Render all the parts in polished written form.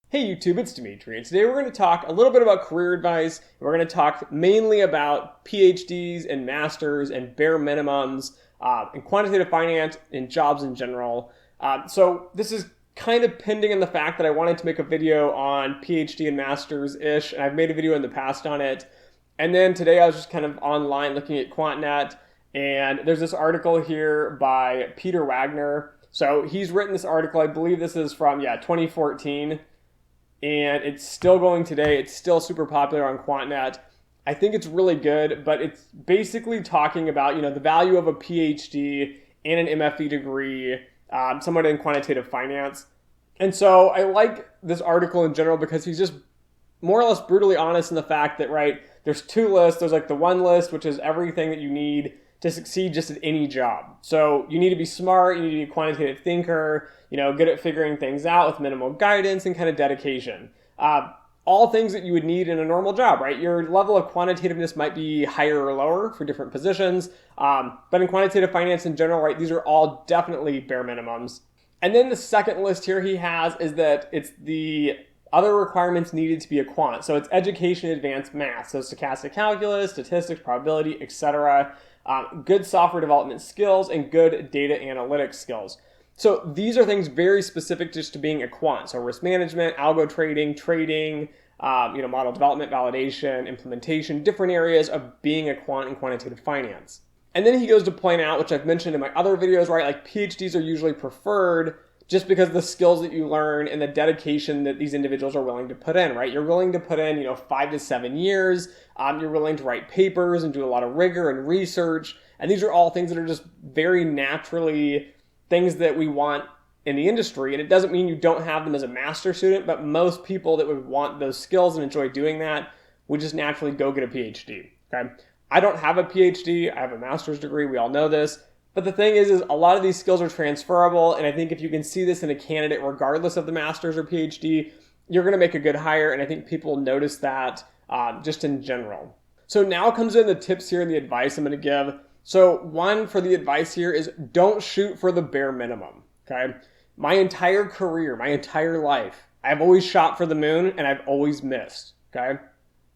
Hey YouTube, it's Dimitri, and today we're going to talk a little bit about career advice. We're going to talk mainly about PhDs and masters and bare minimums in quantitative finance and jobs in general. So this is kind of pending in the fact that I wanted to make a video on PhD and masters-ish, and I've made a video in the past on it. And then today I was just kind of online looking at Quant, and there's this article here by Peter Wagner. So he's written this article, I believe this is from, 2014. And it's still going today. It's still super popular on QuantNet. I think it's really good, but it's basically talking about, the value of a PhD and an MFE degree, somewhat in quantitative finance. And so I like this article in general because he's just more or less brutally honest in the fact that, right, there's two lists. There's like the one list, which is everything that you need to succeed just at any job. So you need to be smart, you need to be a quantitative thinker, good at figuring things out with minimal guidance and kind of dedication. All things that you would need in a normal job, right? Your level of quantitativeness might be higher or lower for different positions. But in quantitative finance in general, right, these are all definitely bare minimums. And then the second list here he has is that it's the other requirements needed to be a quant. So it's education, advanced math. So stochastic calculus, statistics, probability, etc. Good software development skills, and good data analytics skills. So these are things very specific just to being a quant. So risk management, algo trading, model development, validation, implementation, different areas of being a quant in quantitative finance. And then he goes to point out, which I've mentioned in my other videos, right, like PhDs are usually preferred just because of the skills that you learn and the dedication that these individuals are willing to put in, right? You're willing to put in, 5 to 7 years. You're willing to write papers and do a lot of rigor and research. And these are all things that are just very naturally things that we want in the industry. And it doesn't mean you don't have them as a master student, but most people that would want those skills and enjoy doing that would just naturally go get a PhD, okay? I don't have a PhD. I have a master's degree. We all know this. But the thing is a lot of these skills are transferable, and I think if you can see this in a candidate, regardless of the master's or PhD, you're going to make a good hire, and I think people notice that just in general. So now comes in the tips here and the advice I'm going to give. So one for the advice here is don't shoot for the bare minimum, okay? My entire career, my entire life, I've always shot for the moon, and I've always missed, okay?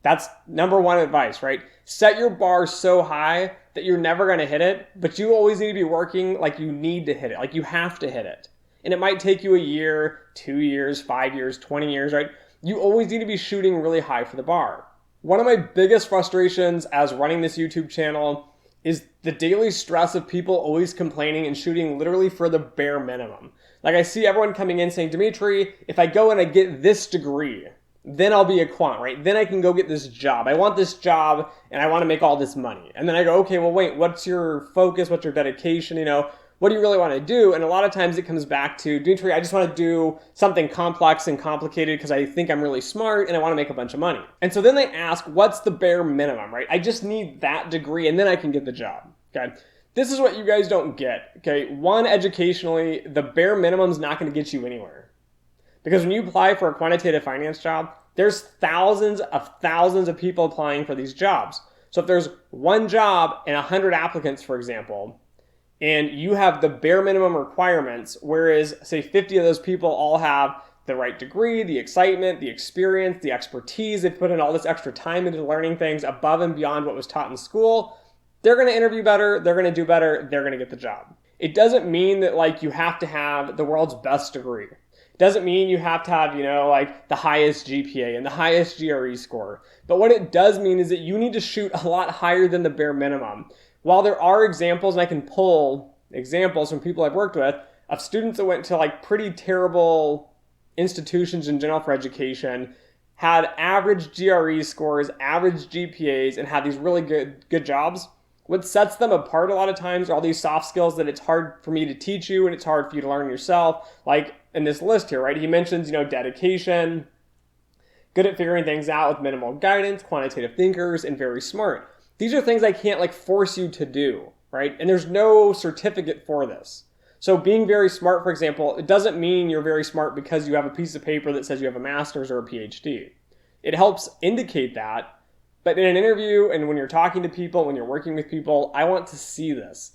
That's number one advice, right? Set your bar so high that you're never going to hit it, but you always need to be working like you need to hit it, like you have to hit it. And it might take you a year, 2 years, 5 years, 20 years, right? You always need to be shooting really high for the bar. One of my biggest frustrations as running this YouTube channel is the daily stress of people always complaining and shooting literally for the bare minimum. Like I see everyone coming in saying, Dimitri, if I go and I get this degree, then I'll be a quant, right? Then I can go get this job. I want this job and I want to make all this money. And then I go, okay, well, wait, what's your focus? What's your dedication? What do you really want to do? And a lot of times it comes back to, Dimitri, I just want to do something complex and complicated because I think I'm really smart and I want to make a bunch of money. And so then they ask, what's the bare minimum, right? I just need that degree and then I can get the job, okay? This is what you guys don't get, okay? One, educationally, the bare minimum is not going to get you anywhere. Because when you apply for a quantitative finance job, there's thousands of people applying for these jobs. So if there's one job and 100 applicants, for example, and you have the bare minimum requirements, whereas say 50 of those people all have the right degree, the excitement, the experience, the expertise, they've put in all this extra time into learning things above and beyond what was taught in school, they're going to interview better, they're going to do better, they're going to get the job. It doesn't mean that you have to have the world's best degree. Doesn't mean you have to have, the highest GPA and the highest GRE score. But what it does mean is that you need to shoot a lot higher than the bare minimum. While there are examples, and I can pull examples from people I've worked with, of students that went to pretty terrible institutions in general for education, had average GRE scores, average GPAs, and had these really good jobs. What sets them apart a lot of times are all these soft skills that it's hard for me to teach you and it's hard for you to learn yourself. Like in this list here, right? He mentions, dedication, good at figuring things out with minimal guidance, quantitative thinkers, and very smart. These are things I can't force you to do, right? And there's no certificate for this. So being very smart, for example, it doesn't mean you're very smart because you have a piece of paper that says you have a master's or a PhD. It helps indicate that. But in an interview and when you're talking to people, when you're working with people, I want to see this.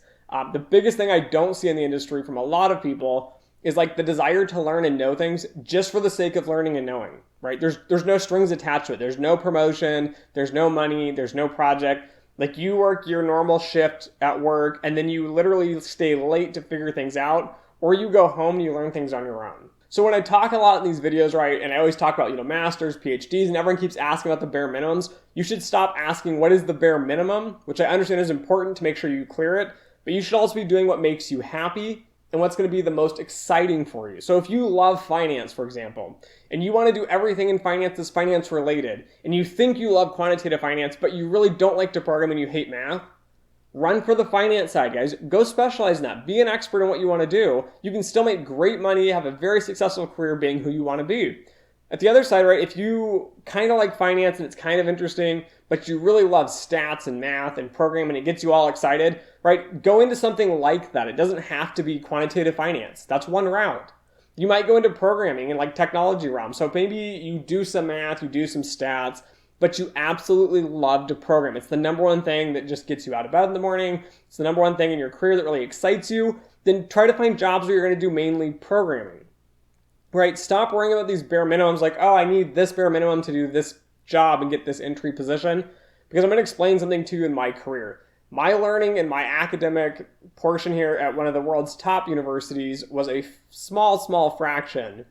The biggest thing I don't see in the industry from a lot of people is like the desire to learn and know things just for the sake of learning and knowing, right? There's no strings attached to it. There's no promotion, there's no money, there's no project. Like you work your normal shift at work and then you literally stay late to figure things out, or you go home and you learn things on your own. So when I talk a lot in these videos, right, and I always talk about, masters, PhDs, and everyone keeps asking about the bare minimums, you should stop asking what is the bare minimum, which I understand is important to make sure you clear it, but you should also be doing what makes you happy and what's going to be the most exciting for you. So if you love finance, for example, and you want to do everything in finance that's finance related, and you think you love quantitative finance, but you really don't like to program and you hate math, run for the finance side, guys. Go specialize in that. Be an expert in what you want to do. You can still make great money, have a very successful career being who you want to be. At the other side, right, if you kind of like finance and it's kind of interesting, but you really love stats and math and programming and it gets you all excited, right, go into something like that. It doesn't have to be quantitative finance. That's one route. You might go into programming and like technology realm. So maybe you do some math, you do some stats, but you absolutely love to program. It's the number one thing that just gets you out of bed in the morning. It's the number one thing in your career that really excites you. Then try to find jobs where you're going to do mainly programming, right? Stop worrying about these bare minimums like, oh, I need this bare minimum to do this job and get this entry position, because I'm going to explain something to you in my career. My learning and my academic portion here at one of the world's top universities was a small fraction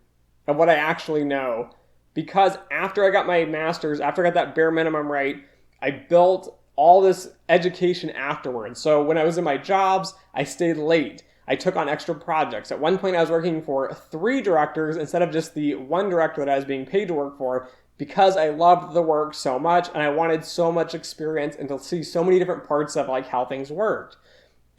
of what I actually know. Because after I got my master's, after I got that bare minimum right, I built all this education afterwards. So when I was in my jobs, I stayed late. I took on extra projects. At one point, I was working for 3 directors instead of just the 1 director that I was being paid to work for, because I loved the work so much and I wanted so much experience and to see so many different parts of like how things worked.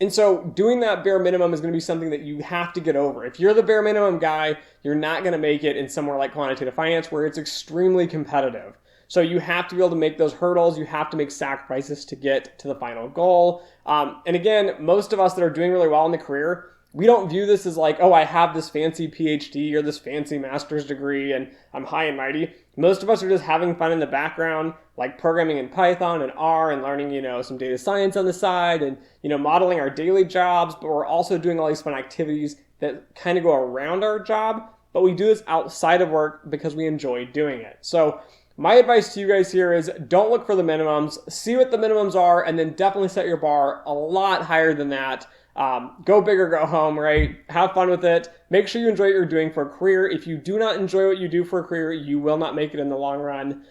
And so doing that bare minimum is going to be something that you have to get over. If you're the bare minimum guy, you're not going to make it in somewhere like quantitative finance where it's extremely competitive. So you have to be able to make those hurdles. You have to make sacrifices to get to the final goal. And again, most of us that are doing really well in the career, we don't view this as like, oh, I have this fancy PhD or this fancy master's degree and I'm high and mighty. Most of us are just having fun in the background, like programming in Python and R and learning, some data science on the side and, modeling our daily jobs. But we're also doing all these fun activities that kind of go around our job. But we do this outside of work because we enjoy doing it. So my advice to you guys here is don't look for the minimums. See what the minimums are and then definitely set your bar a lot higher than that. Go big or go home, right? Have fun with it. Make sure you enjoy what you're doing for a career. If you do not enjoy what you do for a career, you will not make it in the long run.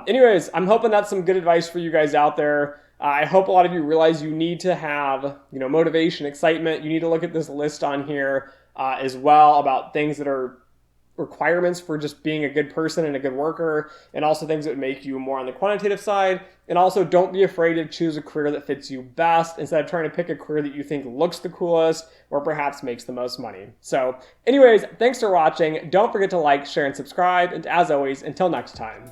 Anyways, I'm hoping that's some good advice for you guys out there. I hope a lot of you realize you need to have, motivation, excitement. You need to look at this list on here as well about things that are requirements for just being a good person and a good worker, and also things that would make you more on the quantitative side. And also don't be afraid to choose a career that fits you best instead of trying to pick a career that you think looks the coolest or perhaps makes the most money. So anyways, thanks for watching. Don't forget to like, share, and subscribe. And as always, until next time.